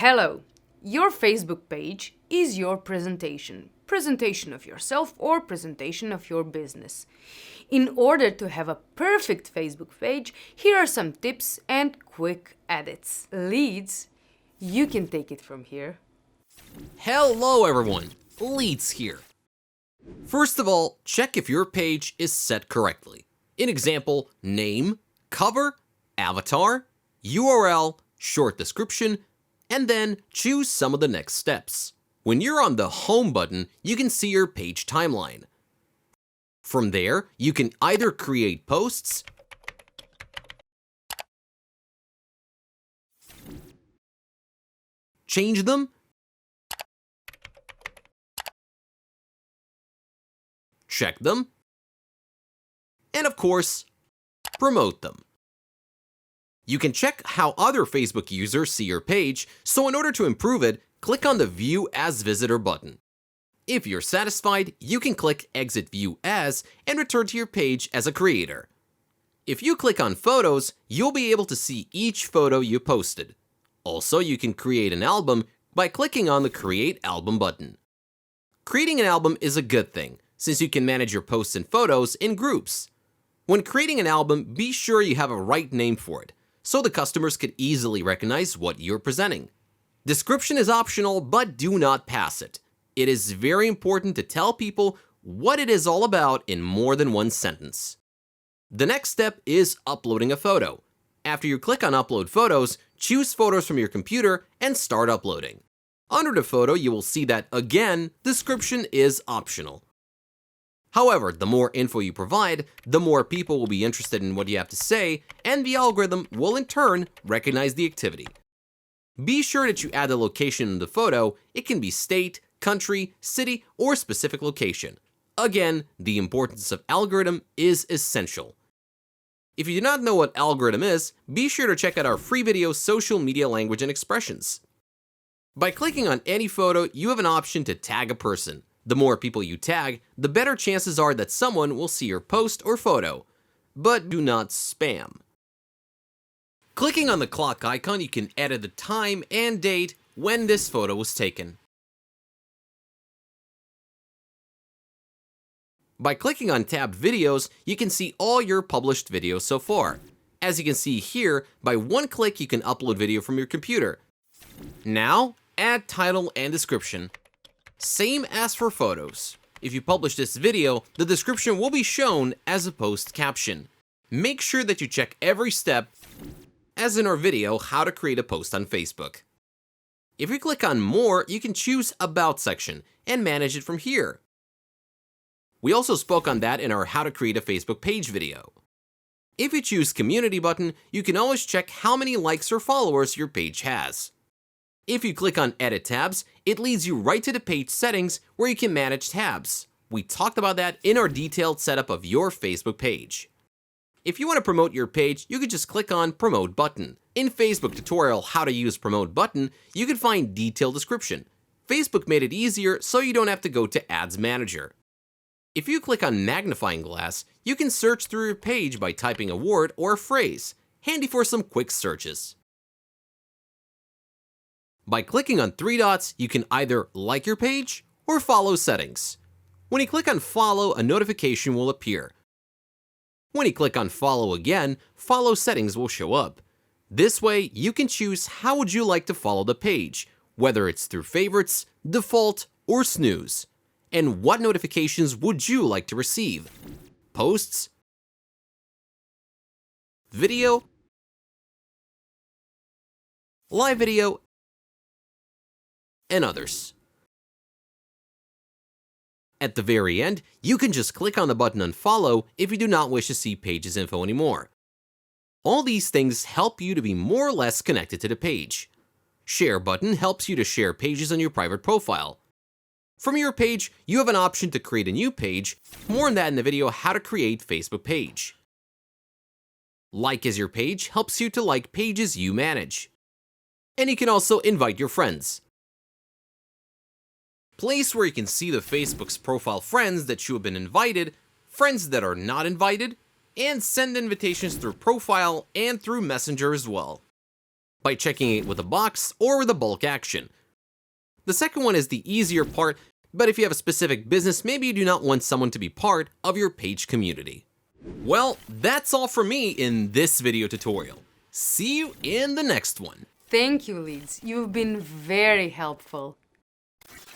Hello! Your Facebook page is your presentation of yourself or presentation of your business. In order to have a perfect Facebook page, here are some tips and quick edits. Leads, you can take it from here. Hello everyone, Leeds here. First of all, check if your page is set correctly. In example, name, cover, avatar, URL, short description, and then choose some of the next steps. When you're on the home button, you can see your page timeline. From there, you can either create posts, change them, check them, and of course, promote them. You can check how other Facebook users see your page, so in order to improve it, click on the View as Visitor button. If you're satisfied, you can click Exit View As and return to your page as a creator. If you click on Photos, you'll be able to see each photo you posted. Also, you can create an album by clicking on the Create Album button. Creating an album is a good thing, since you can manage your posts and photos in groups. When creating an album, be sure you have a right name for it, so the customers could easily recognize what you're presenting. Description is optional, but do not pass it. It is very important to tell people what it is all about in more than one sentence. The next step is uploading a photo. After you click on Upload Photos, choose photos from your computer and start uploading. Under the photo, you will see that, again, description is optional. However, the more info you provide, the more people will be interested in what you have to say, and the algorithm will in turn recognize the activity. Be sure that you add the location in the photo. It can be state, country, city, or specific location. Again, the importance of algorithm is essential. If you do not know what algorithm is, be sure to check out our free video, Social Media Language and Expressions. By clicking on any photo, you have an option to tag a person. The more people you tag, the better chances are that someone will see your post or photo. But do not spam. Clicking on the clock icon, you can edit the time and date when this photo was taken. By clicking on tabbed videos, you can see all your published videos so far. As you can see here, by one click you can upload video from your computer. Now, add title and description. Same as for photos. If you publish this video, the description will be shown as a post caption. Make sure that you check every step, as in our video, how to create a post on Facebook. If you click on More, you can choose About section and manage it from here. We also spoke on that in our How to Create a Facebook Page video. If you choose Community button, you can always check how many likes or followers your page has. If you click on Edit tabs, it leads you right to the page settings where you can manage tabs. We talked about that in our detailed setup of your Facebook page. If you want to promote your page, you can just click on Promote button. In Facebook tutorial How to Use Promote button, you can find detailed description. Facebook made it easier so you don't have to go to Ads Manager. If you click on Magnifying Glass, you can search through your page by typing a word or a phrase, handy for some quick searches. By clicking on three dots, you can either like your page or follow settings. When you click on follow, a notification will appear. When you click on follow again, follow settings will show up. This way, you can choose how would you like to follow the page, whether it's through favorites, default, or snooze. And what notifications would you like to receive? Posts, video, live video, and others. At the very end, you can just click on the button Unfollow if you do not wish to see page's info anymore. All these things help you to be more or less connected to the page. Share button helps you to share pages on your private profile. From your page, you have an option to create a new page. More on that in the video How to Create Facebook Page. Like as your page helps you to like pages you manage. And you can also invite your friends. Place where you can see the Facebook's profile friends that you have been invited, friends that are not invited, and send invitations through profile and through Messenger as well. by checking it with a box or with a bulk action. The second one is the easier part, but if you have a specific business, maybe you do not want someone to be part of your page community. Well, that's all from me in this video tutorial. See you in the next one. Thank you, Leeds. You've been very helpful.